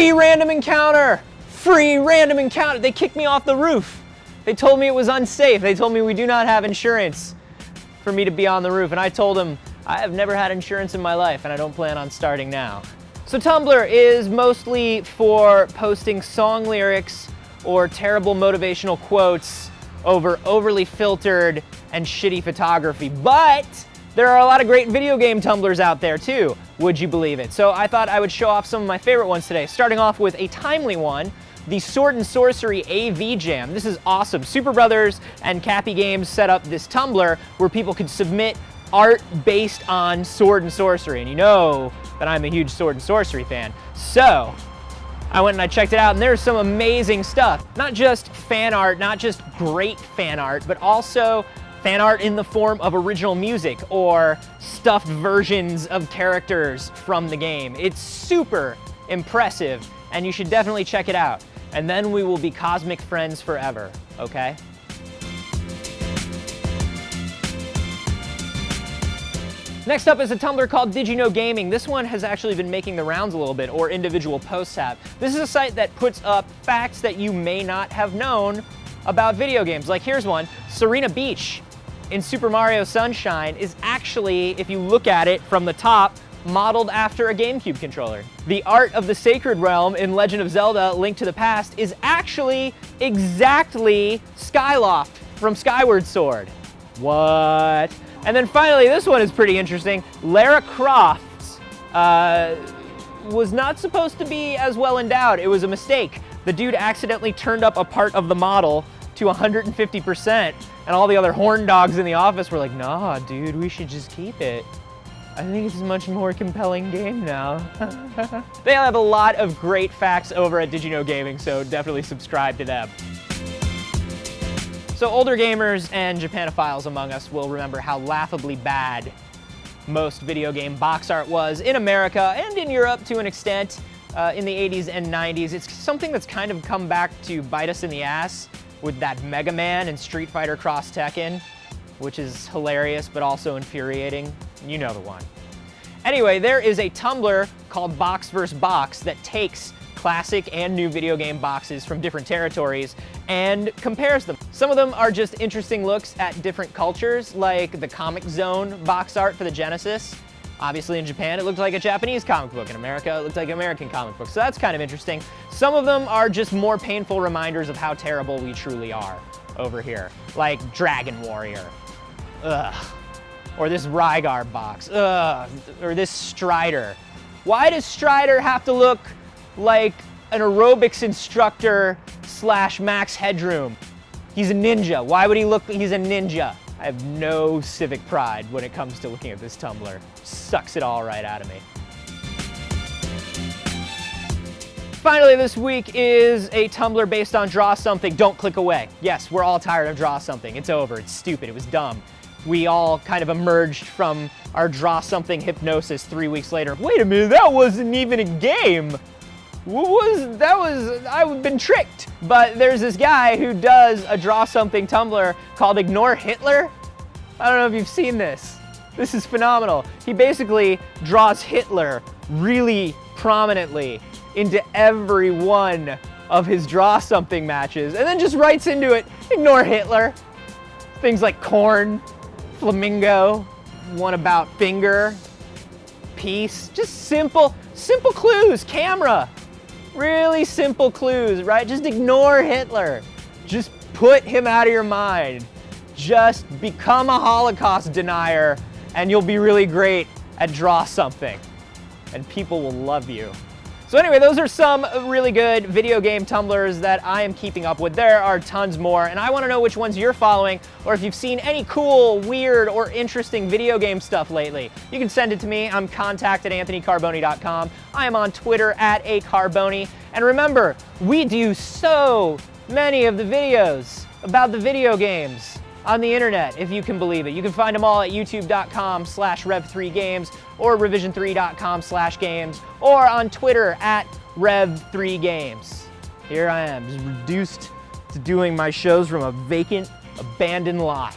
Free random encounter! Free random encounter! They kicked me off the roof. They told me it was unsafe. They told me we do not have insurance for me to be on the roof. And I told them, I have never had insurance in my life and I don't plan on starting now. So Tumblr is mostly for posting song lyrics or terrible motivational quotes over overly filtered and shitty photography. But there are a lot of great video game Tumblrs out there too, would you believe it? So I thought I would show off some of my favorite ones today, starting off with a timely one, the Sword and Sorcery AV Jam. This is awesome. Super Brothers and Cappy Games set up this Tumblr where people could submit art based on Sword and Sorcery, and you know that I'm a huge Sword and Sorcery fan. So I went and I checked it out, and there's some amazing stuff. Not just fan art, not just great fan art, but also fan art in the form of original music or stuffed versions of characters from the game. It's super impressive, and you should definitely check it out. And then we will be cosmic friends forever, okay? Next up is a Tumblr called Did You Know Gaming. This one has actually been making the rounds a little bit, or individual posts have. This is a site that puts up facts that you may not have known about video games. Like here's one, Serena Beach in Super Mario Sunshine is actually, if you look at it from the top, modeled after a GameCube controller. The art of the Sacred Realm in Legend of Zelda: Link to the Past is actually exactly Skyloft from Skyward Sword. What? And then finally, this one is pretty interesting. Lara Croft was not supposed to be as well endowed. It was a mistake. The dude accidentally turned up a part of the model to 150%, and all the other horn dogs in the office were like, nah, dude, we should just keep it. I think it's a much more compelling game now. They have a lot of great facts over at Did You Know Gaming, so definitely subscribe to them. So older gamers and Japanophiles among us will remember how laughably bad most video game box art was in America and in Europe to an extent in the 80s and 90s. It's something that's kind of come back to bite us in the ass with that Mega Man and Street Fighter Cross Tekken, which is hilarious but also infuriating. You know the one. Anyway, there is a Tumblr called Box vs. Box that takes classic and new video game boxes from different territories and compares them. Some of them are just interesting looks at different cultures, like the Comic Zone box art for the Genesis. Obviously in Japan it looked like a Japanese comic book. In America it looked like an American comic book. So that's kind of interesting. Some of them are just more painful reminders of how terrible we truly are over here. Like Dragon Warrior. Ugh. Or this Rygar box. Ugh. Or this Strider. Why does Strider have to look like an aerobics instructor / Max Headroom? He's a ninja. Why would he look like he's a ninja? I have no civic pride when it comes to looking at this Tumblr. Sucks it all right out of me. Finally this week is a Tumblr based on Draw Something, Don't Click Away. Yes, we're all tired of Draw Something. It's over, it's stupid, it was dumb. We all kind of emerged from our Draw Something hypnosis 3 weeks later. Wait a minute, that wasn't even a game. I've been tricked. But there's this guy who does a Draw Something Tumblr called Ignore Hitler. I don't know if you've seen this. This is phenomenal. He basically draws Hitler really prominently into every one of his Draw Something matches and then just writes into it, ignore Hitler. Things like corn, flamingo, one about finger, peace, just simple clues, camera. Really simple clues, right? Just ignore Hitler. Just put him out of your mind. Just become a Holocaust denier and you'll be really great at Draw Something. And people will love you. So anyway, those are some really good video game Tumblrs that I am keeping up with. There are tons more, and I want to know which ones you're following, or if you've seen any cool, weird, or interesting video game stuff lately. You can send it to me. I'm contact@anthonycarboni.com. I am on Twitter @acarboni. And remember, we do so many of the videos about the video games on the internet, if you can believe it. You can find them all at youtube.com/rev3games or revision3.com/games or on Twitter @rev3games. Here I am, just reduced to doing my shows from a vacant, abandoned lot.